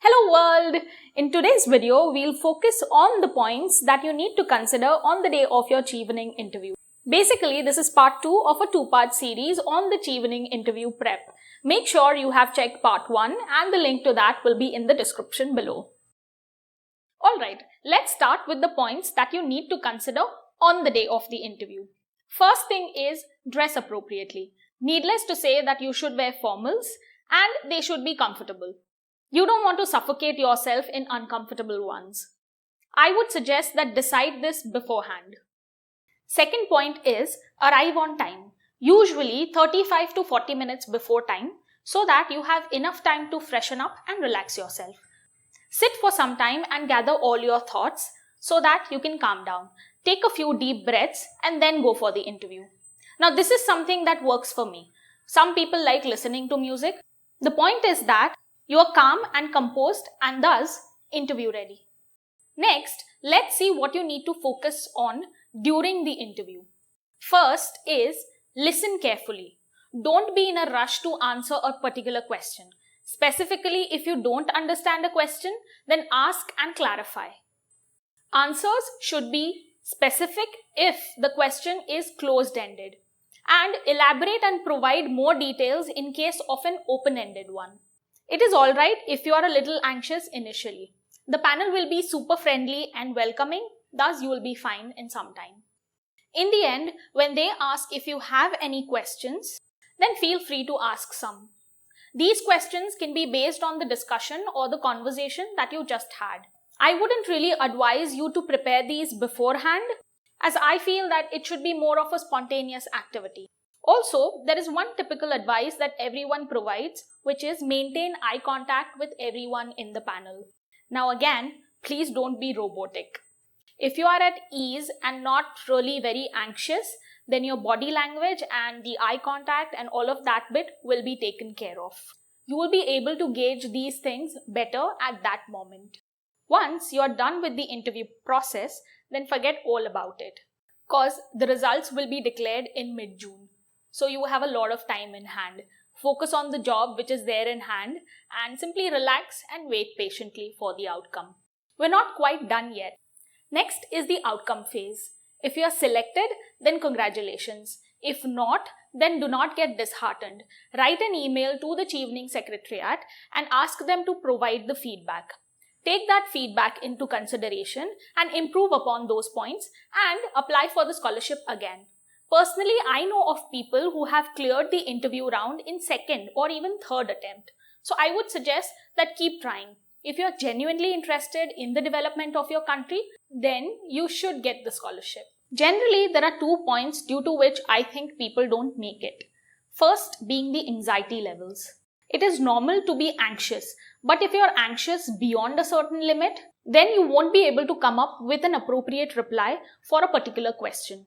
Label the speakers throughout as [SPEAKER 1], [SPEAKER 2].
[SPEAKER 1] Hello world! In today's video, we'll focus on the points that you need to consider on the day of your Chevening interview. Basically, this is part 2 of a 2-part series on the Chevening interview prep. Make sure you have checked part 1 and the link to that will be in the description below. Alright, let's start with the points that you need to consider on the day of the interview. First thing is dress appropriately. Needless to say that you should wear formals and they should be comfortable. You don't want to suffocate yourself in uncomfortable ones. I would suggest that decide this beforehand. Second point is arrive on time, usually 35 to 40 minutes before time, so that you have enough time to freshen up and relax yourself. Sit for some time and gather all your thoughts so that you can calm down. Take a few deep breaths and then go for the interview. Now this is something that works for me. Some people like listening to music. The point is that you are calm and composed and thus interview ready. Next, let's see what you need to focus on during the interview. First is listen carefully. Don't be in a rush to answer a particular question. Specifically, if you don't understand a question, then ask and clarify. Answers should be specific if the question is closed-ended, and elaborate and provide more details in case of an open-ended one. It is alright if you are a little anxious initially. The panel will be super friendly and welcoming, thus you will be fine in some time. In the end, when they ask if you have any questions, then feel free to ask some. These questions can be based on the discussion or the conversation that you just had. I wouldn't really advise you to prepare these beforehand, as I feel that it should be more of a spontaneous activity. Also, there is one typical advice that everyone provides, which is maintain eye contact with everyone in the panel. Now again, please don't be robotic. If you are at ease and not really very anxious, then your body language and the eye contact and all of that bit will be taken care of. You will be able to gauge these things better at that moment. Once you are done with the interview process, then forget all about it, because the results will be declared in mid-June. So you have a lot of time in hand. Focus on the job which is there in hand and simply relax and wait patiently for the outcome. We're not quite done yet. Next is the outcome phase. If you are selected, then congratulations. If not, then do not get disheartened. Write an email to the Chevening Secretariat and ask them to provide the feedback. Take that feedback into consideration and improve upon those points and apply for the scholarship again. Personally, I know of people who have cleared the interview round in second or even third attempt. So I would suggest that keep trying. If you're genuinely interested in the development of your country, then you should get the scholarship. Generally, there are 2 points due to which I think people don't make it. First being the anxiety levels. It is normal to be anxious, but if you're anxious beyond a certain limit, then you won't be able to come up with an appropriate reply for a particular question.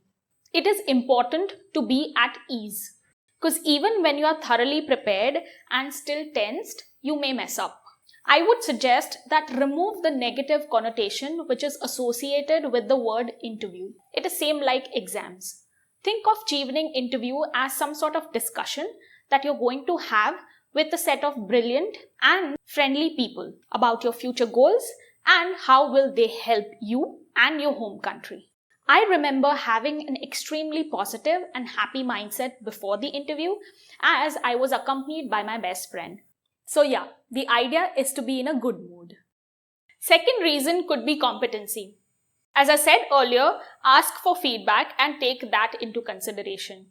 [SPEAKER 1] It is important to be at ease, because even when you are thoroughly prepared and still tensed, you may mess up. I would suggest that remove the negative connotation which is associated with the word interview. It is same like exams. Think of Chevening interview as some sort of discussion that you're going to have with a set of brilliant and friendly people about your future goals and how will they help you and your home country. I remember having an extremely positive and happy mindset before the interview as I was accompanied by my best friend. So yeah, the idea is to be in a good mood. Second reason could be competency. As I said earlier, ask for feedback and take that into consideration.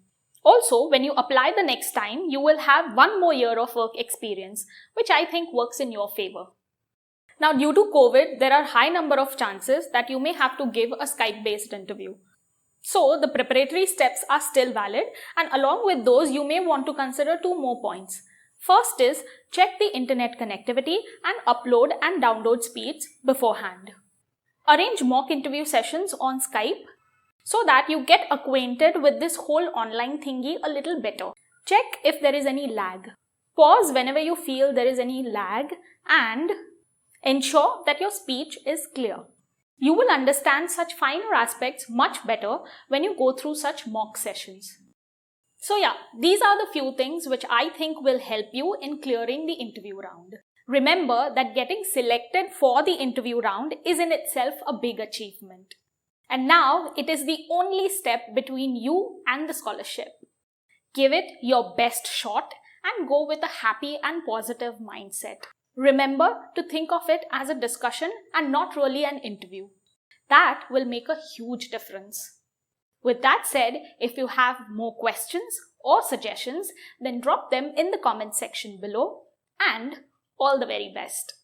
[SPEAKER 1] Also, when you apply the next time, you will have 1 more year of work experience, which I think works in your favor. Now, due to COVID, there are high number of chances that you may have to give a Skype-based interview. So, the preparatory steps are still valid, and along with those, you may want to consider 2 more points. First is check the internet connectivity and upload and download speeds beforehand. Arrange mock interview sessions on Skype so that you get acquainted with this whole online thingy a little better. Check if there is any lag. Pause whenever you feel there is any lag and ensure that your speech is clear. You will understand such finer aspects much better when you go through such mock sessions. So yeah, these are the few things which I think will help you in clearing the interview round. Remember that getting selected for the interview round is in itself a big achievement. And now it is the only step between you and the scholarship. Give it your best shot and go with a happy and positive mindset. Remember to think of it as a discussion and not really an interview. That will make a huge difference. With that said, if you have more questions or suggestions, then drop them in the comment section below, and all the very best.